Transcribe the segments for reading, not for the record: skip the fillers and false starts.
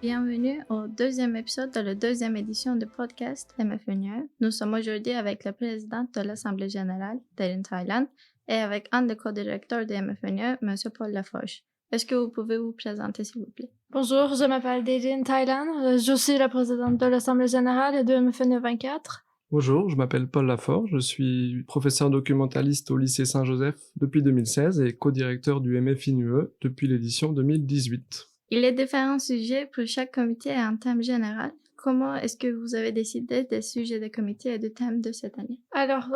Bienvenue au deuxième épisode de la deuxième édition du podcast MFNUE. Nous sommes aujourd'hui avec la présidente de l'Assemblée générale, Darin Thailand, et avec un des co-directeurs de MFNUE, M. Paul Laforge. Est-ce que vous pouvez vous présenter, s'il vous plaît? Bonjour, je m'appelle Darin Thailand. Je suis la présidente de l'Assemblée générale de MFNUE 24. Bonjour, je m'appelle Paul Laforge, je suis professeur documentaliste au lycée Saint-Joseph depuis 2016 et co-directeur du MFNUE depuis l'édition 2018. Il y a différents sujets pour chaque comité et un thème général. Comment est-ce que vous avez décidé des sujets de comité et de thèmes de cette année? Alors,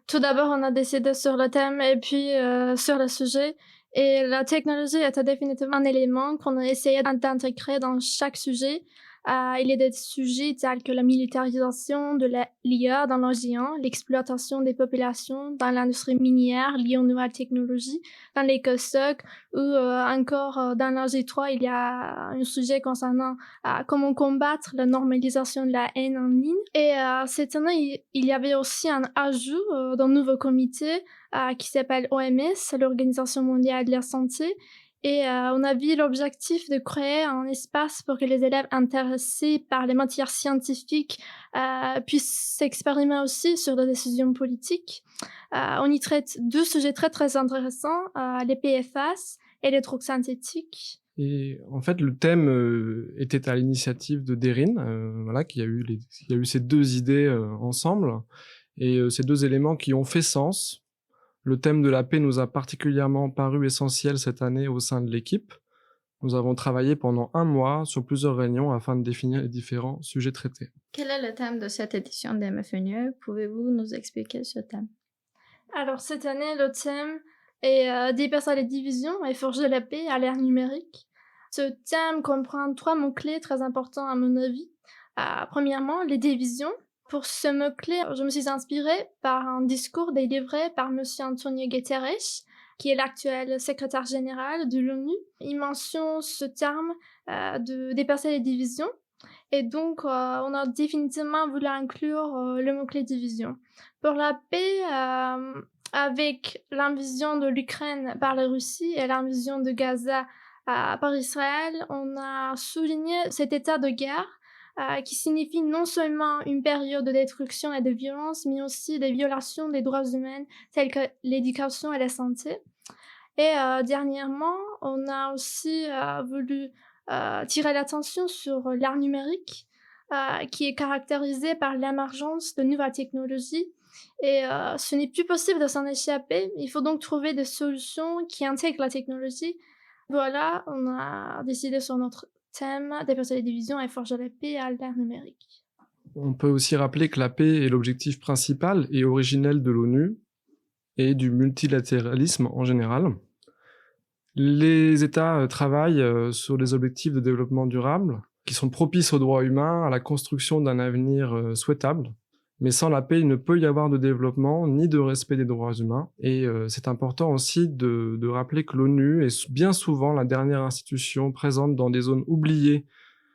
tout d'abord, on a décidé sur le thème et puis sur le sujet. Et la technologie était définitivement un élément qu'on a essayé d'intégrer dans chaque sujet. Il y a des sujets tels que la militarisation de l'IA dans l'océan, l'exploitation des populations dans l'industrie minière liée aux nouvelles technologies, dans l'écosoc, ou encore dans l'AG3, il y a un sujet concernant comment combattre la normalisation de la haine en ligne. Et cette année, il y avait aussi un ajout d'un nouveau comité qui s'appelle OMS, l'Organisation mondiale de la santé. Et on a vu l'objectif de créer un espace pour que les élèves intéressés par les matières scientifiques puissent s'exprimer aussi sur des décisions politiques. On y traite deux sujets très très intéressants, les PFAS et les drogues synthétiques. Et en fait, le thème était à l'initiative de Darin, voilà, qui a eu ces deux idées ensemble, et ces deux éléments qui ont fait sens. Le thème de la paix nous a particulièrement paru essentiel cette année au sein de l'équipe. Nous avons travaillé pendant 1 mois sur plusieurs réunions afin de définir les différents sujets traités. Quel est le thème de cette édition de MFNUE? Pouvez-vous nous expliquer ce thème? Alors, cette année, le thème est dépasser les divisions et forger la paix à l'ère numérique. Ce thème comprend 3 mots-clés très importants à mon avis. Premièrement, les divisions. Pour ce mot-clé, je me suis inspirée par un discours délivré par M. Antonio Guterres, qui est l'actuel secrétaire général de l'ONU. Il mentionne ce terme de dépasser les divisions. Et donc, on a définitivement voulu inclure le mot-clé division. Pour la paix, avec l'invasion de l'Ukraine par la Russie et l'invasion de Gaza par Israël, on a souligné cet état de guerre qui signifie non seulement une période de destruction et de violence, mais aussi des violations des droits humains tels que l'éducation et la santé. Et dernièrement, on a aussi voulu tirer l'attention sur l'art numérique, qui est caractérisé par l'émergence de nouvelles technologies. Et ce n'est plus possible de s'en échapper. Il faut donc trouver des solutions qui intègrent la technologie. Voilà, on a décidé sur notre thème dépasser les divisions et forger la paix à l'ère numérique. On peut aussi rappeler que la paix est l'objectif principal et originel de l'ONU et du multilatéralisme en général. Les États travaillent sur des objectifs de développement durable qui sont propices aux droits humains, à la construction d'un avenir souhaitable. Mais sans la paix, il ne peut y avoir de développement ni de respect des droits humains. Et c'est important aussi de rappeler que l'ONU est bien souvent la dernière institution présente dans des zones oubliées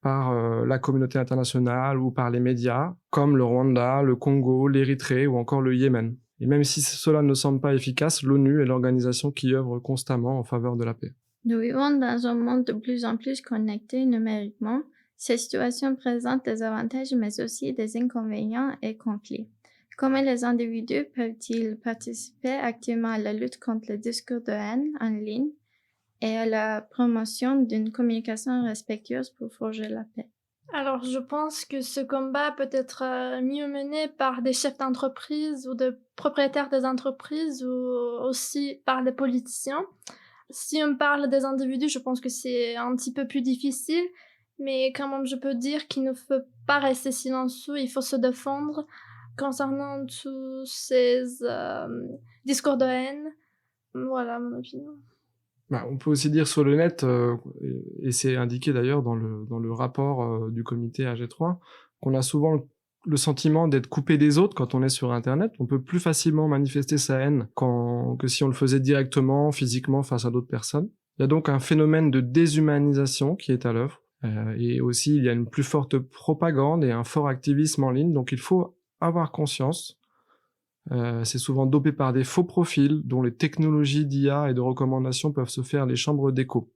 par la communauté internationale ou par les médias, comme le Rwanda, le Congo, l'Érythrée ou encore le Yémen. Et même si cela ne semble pas efficace, l'ONU est l'organisation qui œuvre constamment en faveur de la paix. Nous vivons dans un monde de plus en plus connecté numériquement. Cette situation présente des avantages mais aussi des inconvénients et conflits. Comment les individus peuvent-ils participer activement à la lutte contre le discours de haine en ligne et à la promotion d'une communication respectueuse pour forger la paix? Alors, je pense que ce combat peut être mieux mené par des chefs d'entreprise ou de propriétaires des entreprises ou aussi par les politiciens. Si on parle des individus, je pense que c'est un petit peu plus difficile, mais quand même, je peux dire qu'il ne faut pas rester silencieux, il faut se défendre concernant tous ces discours de haine. Voilà mon opinion. On peut aussi dire sur le net, et c'est indiqué d'ailleurs dans le rapport du comité AG3, qu'on a souvent le sentiment d'être coupé des autres quand on est sur Internet. On peut plus facilement manifester sa haine que si on le faisait directement, physiquement, face à d'autres personnes. Il y a donc un phénomène de déshumanisation qui est à l'œuvre. Et aussi, il y a une plus forte propagande et un fort activisme en ligne. Donc il faut avoir conscience. C'est souvent dopé par des faux profils dont les technologies d'IA et de recommandation peuvent se faire les chambres d'écho.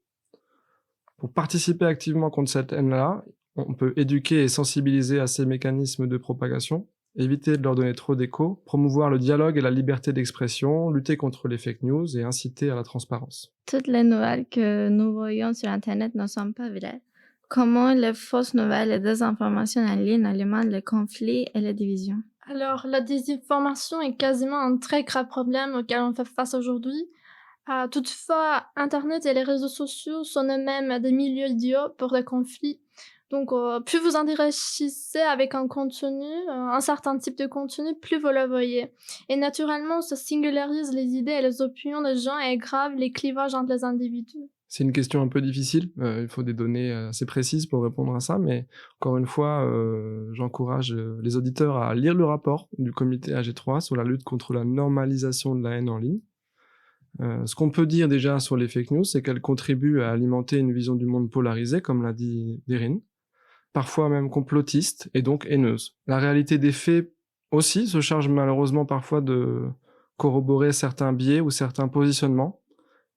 Pour participer activement contre cette haine-là, on peut éduquer et sensibiliser à ces mécanismes de propagation, éviter de leur donner trop d'écho, promouvoir le dialogue et la liberté d'expression, lutter contre les fake news et inciter à la transparence. Toutes les nouvelles que nous voyons sur Internet ne sont pas vraies. Comment les fausses nouvelles et désinformations en ligne alimentent les conflits et les divisions? Alors, la désinformation est quasiment un très grave problème auquel on fait face aujourd'hui. Toutefois, Internet et les réseaux sociaux sont eux-mêmes des milieux idiots pour les conflits. Donc, plus vous enrichissez avec un contenu, un certain type de contenu, plus vous le voyez. Et naturellement, ça singularise les idées et les opinions des gens et aggrave les clivages entre les individus. C'est une question un peu difficile, il faut des données assez précises pour répondre à ça, mais encore une fois, j'encourage les auditeurs à lire le rapport du comité AG3 sur la lutte contre la normalisation de la haine en ligne. Ce qu'on peut dire déjà sur les fake news, c'est qu'elles contribuent à alimenter une vision du monde polarisée, comme l'a dit Derrine, parfois même complotiste et donc haineuse. La réalité des faits aussi se charge malheureusement parfois de corroborer certains biais ou certains positionnements,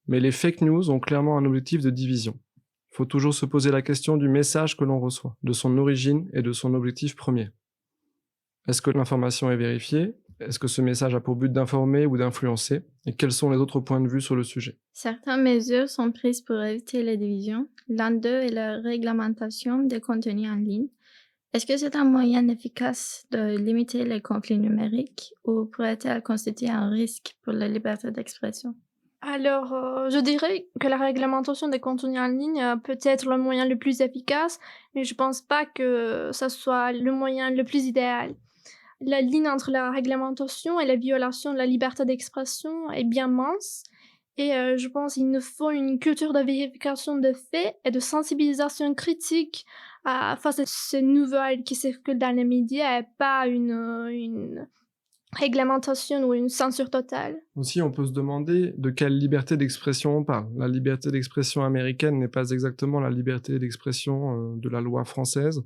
mais les fake news ont clairement un objectif de division. Il faut toujours se poser la question du message que l'on reçoit, de son origine et de son objectif premier. Est-ce que l'information est vérifiée? Est-ce que ce message a pour but d'informer ou d'influencer? Et quels sont les autres points de vue sur le sujet? Certaines mesures sont prises pour éviter les divisions. L'un d'eux est la réglementation des contenus en ligne. Est-ce que c'est un moyen efficace de limiter les conflits numériques ou pourrait-elle constituer un risque pour la liberté d'expression? Alors, je dirais que la réglementation des contenus en ligne peut être le moyen le plus efficace, mais je pense pas que ça soit le moyen le plus idéal. La ligne entre la réglementation et la violation de la liberté d'expression est bien mince et je pense qu'il nous faut une culture de vérification de faits et de sensibilisation critique face à ces nouvelles qui circulent dans les médias et pas une réglementation ou une censure totale. Aussi, on peut se demander de quelle liberté d'expression on parle. La liberté d'expression américaine n'est pas exactement la liberté d'expression de la loi française,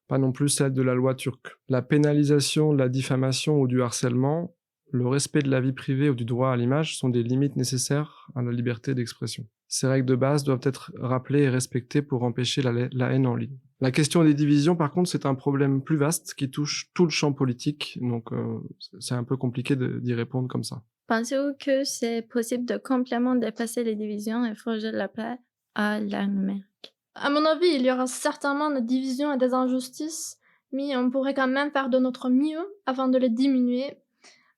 pas non plus celle de la loi turque. La pénalisation de la diffamation ou du harcèlement, le respect de la vie privée ou du droit à l'image sont des limites nécessaires à la liberté d'expression. Ces règles de base doivent être rappelées et respectées pour empêcher la haine en ligne. La question des divisions, par contre, c'est un problème plus vaste qui touche tout le champ politique, donc c'est un peu compliqué d'y répondre comme ça. Pensez-vous que c'est possible de complètement dépasser les divisions et forger la paix à l'ère numérique? À mon avis, il y aura certainement des divisions et des injustices, mais on pourrait quand même faire de notre mieux afin de les diminuer.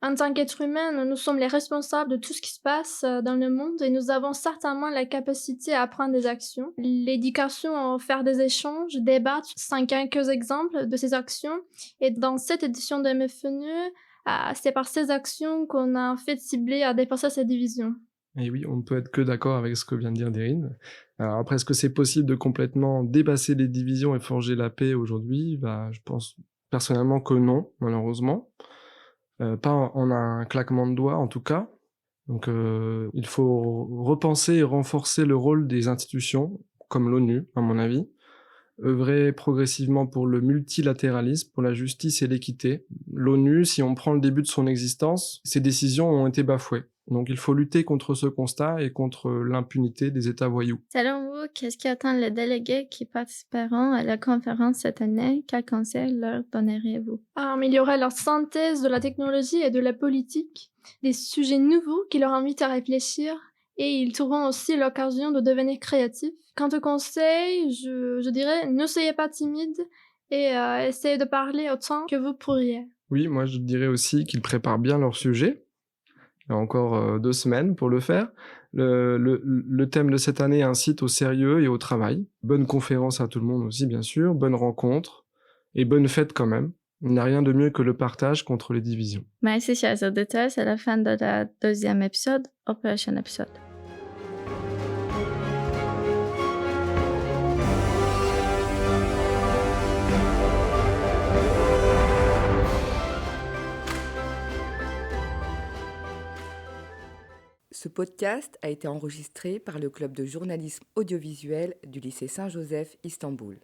En tant qu'être humain, nous sommes les responsables de tout ce qui se passe dans le monde et nous avons certainement la capacité à prendre des actions. L'éducation à faire des échanges, débattre, sont quelques exemples de ces actions. Et dans cette édition de MFNE, c'est par ces actions qu'on a fait cibler à dépasser ces divisions. Et oui, on ne peut être que d'accord avec ce que vient de dire Derrine. Alors après, est-ce que c'est possible de complètement dépasser les divisions et forger la paix aujourd'hui? Je pense personnellement que non, malheureusement. Pas en un claquement de doigts, en tout cas. Donc il faut repenser et renforcer le rôle des institutions, comme l'ONU, à mon avis. Œuvrer progressivement pour le multilatéralisme, pour la justice et l'équité. L'ONU, si on prend le début de son existence, ses décisions ont été bafouées. Donc il faut lutter contre ce constat et contre l'impunité des États voyous. Selon vous, qu'est-ce qui attend les délégués qui participeront à la conférence cette année? Quel conseil leur donneriez-vous? Il y aurait leur synthèse de la technologie et de la politique, des sujets nouveaux qui leur invitent à réfléchir, et ils trouveront aussi l'occasion de devenir créatifs. Quant au conseil, je dirais, ne soyez pas timide et essayez de parler autant que vous pourriez. Oui, moi je dirais aussi qu'ils préparent bien leur sujet. Il y a encore 2 semaines pour le faire. Le thème de cette année incite au sérieux et au travail. Bonne conférence à tout le monde aussi, bien sûr. Bonne rencontre et bonne fête quand même. Il n'y a rien de mieux que le partage contre les divisions. Merci, chers auditeurs. C'est la fin de la 2e épisode. Au prochain épisode. Ce podcast a été enregistré par le club de journalisme audiovisuel du lycée Saint-Joseph Istanbul.